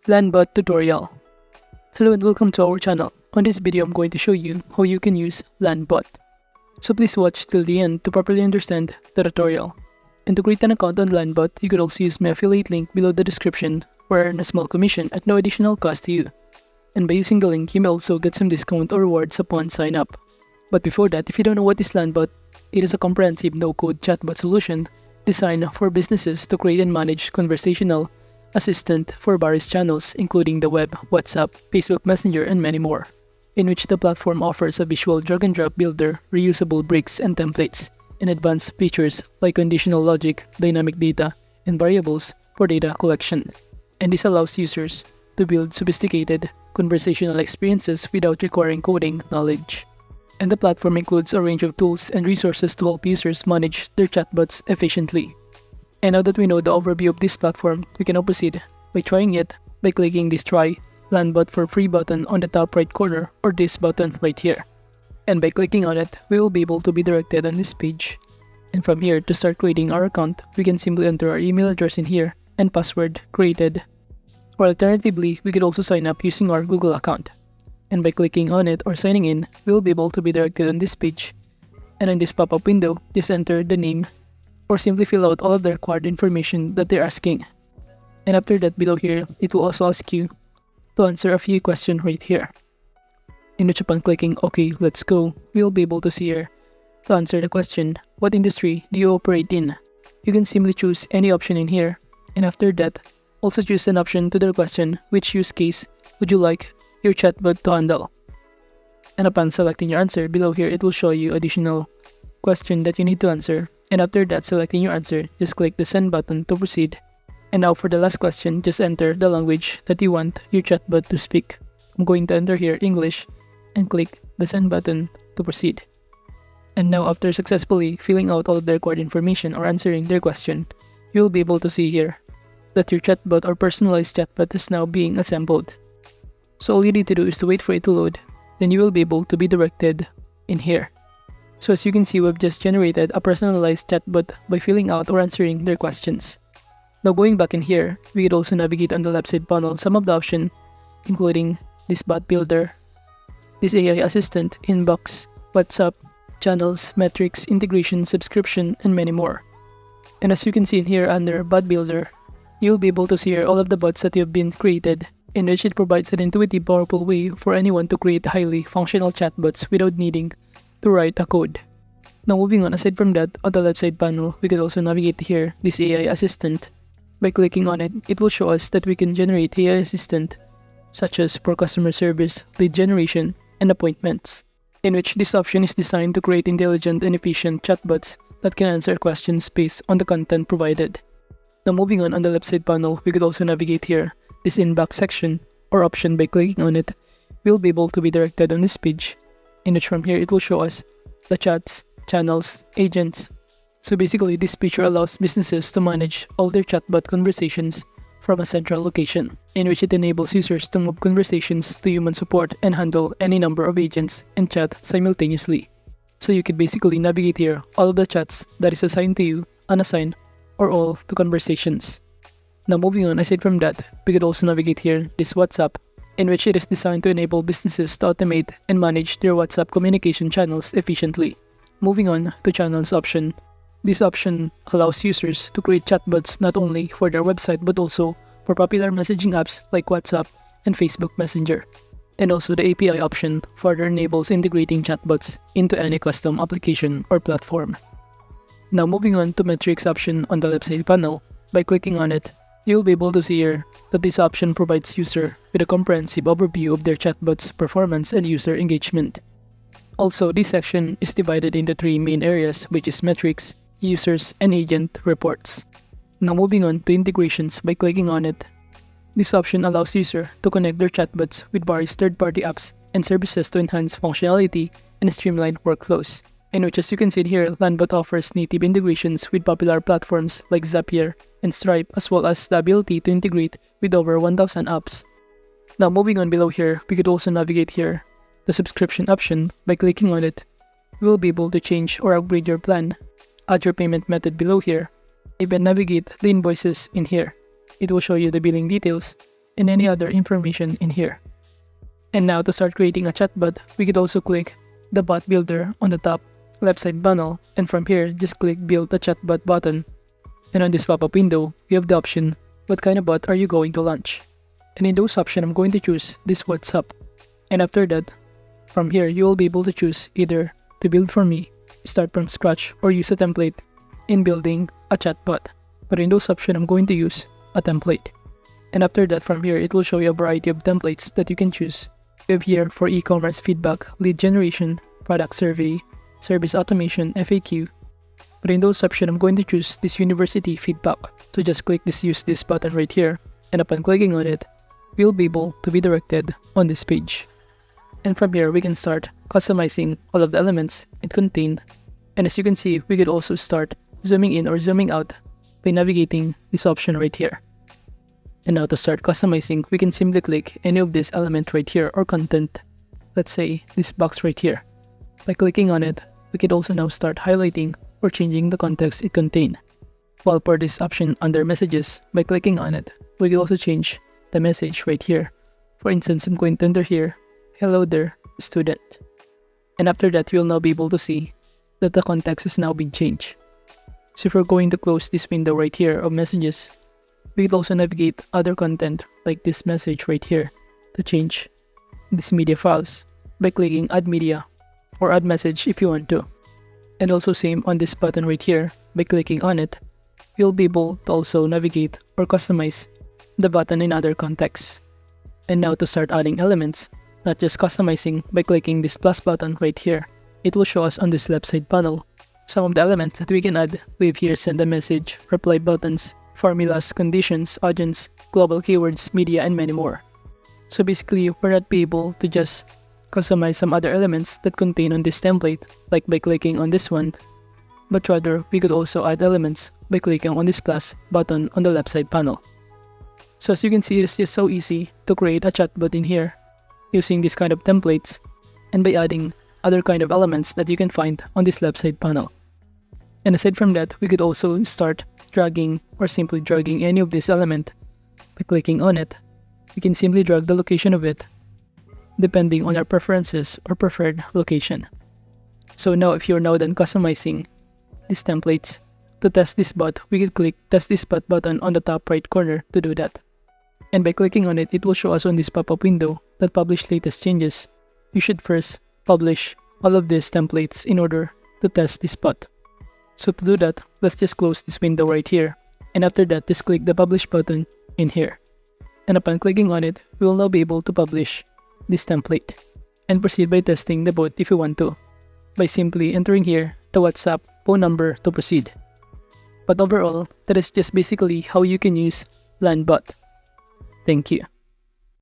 Landbot tutorial. Hello and welcome to our channel. On this video, I'm going to show you how you can use Landbot. So please watch till the end to properly understand the tutorial. And to create an account on Landbot, you could also use my affiliate link below the description or earn a small commission at no additional cost to you. And by using the link, you may also get some discount or rewards upon sign up. But before that, if you don't know what is Landbot, it is a comprehensive no-code chatbot solution designed for businesses to create and manage conversational assistant for various channels including the web, WhatsApp, Facebook Messenger, and many more, in which the platform offers a visual drag-and-drop builder, reusable bricks and templates, and advanced features like conditional logic, dynamic data, and variables for data collection. And this allows users to build sophisticated conversational experiences without requiring coding knowledge. And the platform includes a range of tools and resources to help users manage their chatbots efficiently. And now that we know the overview of this platform, we can now proceed by trying it by clicking this Try Landbot for Free button on the top right corner or this button right here. And by clicking on it, we will be able to be directed on this page. And from here, to start creating our account, we can simply enter our email address in here and password created. Or alternatively, we could also sign up using our Google account. And by clicking on it or signing in, we will be able to be directed on this page. And in this pop-up window, just enter the name or simply fill out all of the required information that they're asking. And after that, below here, it will also ask you to answer a few questions right here. In which upon clicking OK, let's go, we will be able to see here to answer the question, what industry do you operate in? You can simply choose any option in here. And after that, also choose an option to the question, which use case would you like your chatbot to handle. And upon selecting your answer, below here it will show you additional question that you need to answer. And after that, selecting your answer, just click the send button to proceed. And now for the last question, just enter the language that you want your chatbot to speak. I'm going to enter here English and click the send button to proceed. And now after successfully filling out all of the required information or answering their question, you will be able to see here that your chatbot or personalized chatbot is now being assembled. So all you need to do is to wait for it to load, then you will be able to be directed in here. So as you can see, we've just generated a personalized chatbot by filling out or answering their questions. Now going back in here, we could also navigate on the left side panel some of the options, including this bot builder, this AI assistant, inbox, WhatsApp, channels, metrics, integration, subscription, and many more. And as you can see in here under bot builder, you'll be able to see here all of the bots that have been created, in which it provides an intuitive, powerful way for anyone to create highly functional chatbots without needing to write a code. Now moving on, aside from that, on the left side panel, we could also navigate here this AI assistant. By clicking on it, it will show us that we can generate AI assistant such as for customer service, lead generation, and appointments, in which this option is designed to create intelligent and efficient chatbots that can answer questions based on the content provided. Now moving on the left side panel, we could also navigate here this inbox section or option. By clicking on it, we'll be able to be directed on this page, in which from here it will show us the chats, channels, agents. So basically, this feature allows businesses to manage all their chatbot conversations from a central location, in which it enables users to move conversations to human support and handle any number of agents and chat simultaneously. So you could basically navigate here all of the chats that is assigned to you, unassigned, or all to conversations. Now moving on, aside from that, we could also navigate here this WhatsApp, in which it is designed to enable businesses to automate and manage their WhatsApp communication channels efficiently. Moving on to channels option. This option allows users to create chatbots not only for their website but also for popular messaging apps like WhatsApp and Facebook Messenger. And also the API option further enables integrating chatbots into any custom application or platform. Now moving on to metrics option on the left side panel, by clicking on it, you'll be able to see here that this option provides user with a comprehensive overview of their chatbot's performance and user engagement. Also, this section is divided into three main areas, which is metrics, users, and agent reports. Now moving on to integrations, by clicking on it, this option allows user to connect their chatbots with various third-party apps and services to enhance functionality and streamline workflows. In which, as you can see here, Landbot offers native integrations with popular platforms like Zapier and Stripe, as well as the ability to integrate with over 1,000 apps. Now moving on below here, we could also navigate here the subscription option. By clicking on it, you will be able to change or upgrade your plan, add your payment method below here, even navigate the invoices in here. It will show you the billing details and any other information in here. And now to start creating a chatbot, we could also click the bot builder on the top left side panel, and from here just click build the chatbot button. And on this pop-up window, you have the option what kind of bot are you going to launch. And in those options, I'm going to choose this WhatsApp. And after that, from here you will be able to choose either to build for me, start from scratch, or use a template in building a chatbot. But in those options, I'm going to use a template. And after that, from here it will show you a variety of templates that you can choose. We have here for e-commerce feedback, lead generation, product survey, service automation, FAQ. But in those options, I'm going to choose this university feedback. So just click this use this button right here, and upon clicking on it, we'll be able to be directed on this page. And from here, we can start customizing all of the elements it contained. And as you can see, we could also start zooming in or zooming out by navigating this option right here. And now to start customizing, we can simply click any of this element right here or content. Let's say this box right here. By clicking on it, we could also now start highlighting or changing the context it contains. While for this option under messages, by clicking on it, we can also change the message right here. For instance, I'm going to enter here, hello there, student. And after that, you'll now be able to see that the context is now being changed. So if we're going to close this window right here of messages, we could also navigate other content like this message right here to change these media files by clicking add media or add message if you want to. And also same on this button right here, by clicking on it, you'll be able to also navigate or customize the button in other contexts. And now to start adding elements, not just customizing by clicking this plus button right here, it will show us on this left side panel some of the elements that we can add. We have here send a message, reply buttons, formulas, conditions, audience, global keywords, media, and many more. So basically, we're not be able to just customize some other elements that contain on this template, like by clicking on this one, but rather we could also add elements by clicking on this plus button on the left side panel. So as you can see, it's just so easy to create a chatbot in here using this kind of templates and by adding other kind of elements that you can find on this left side panel. And aside from that, we could also start dragging or simply dragging any of this element. By clicking on it, we can simply drag the location of it depending on our preferences or preferred location. So now if you're now done customizing these templates, to test this bot, we could click test this bot button on the top right corner to do that. And by clicking on it, it will show us on this pop-up window that publish latest changes. You should first publish all of these templates in order to test this bot. So to do that, let's just close this window right here. And after that, just click the publish button in here. And upon clicking on it, we will now be able to publish this template and proceed by testing the bot if you want to, by simply entering here the WhatsApp phone number to proceed. But overall, that is just basically how you can use Landbot. Thank you.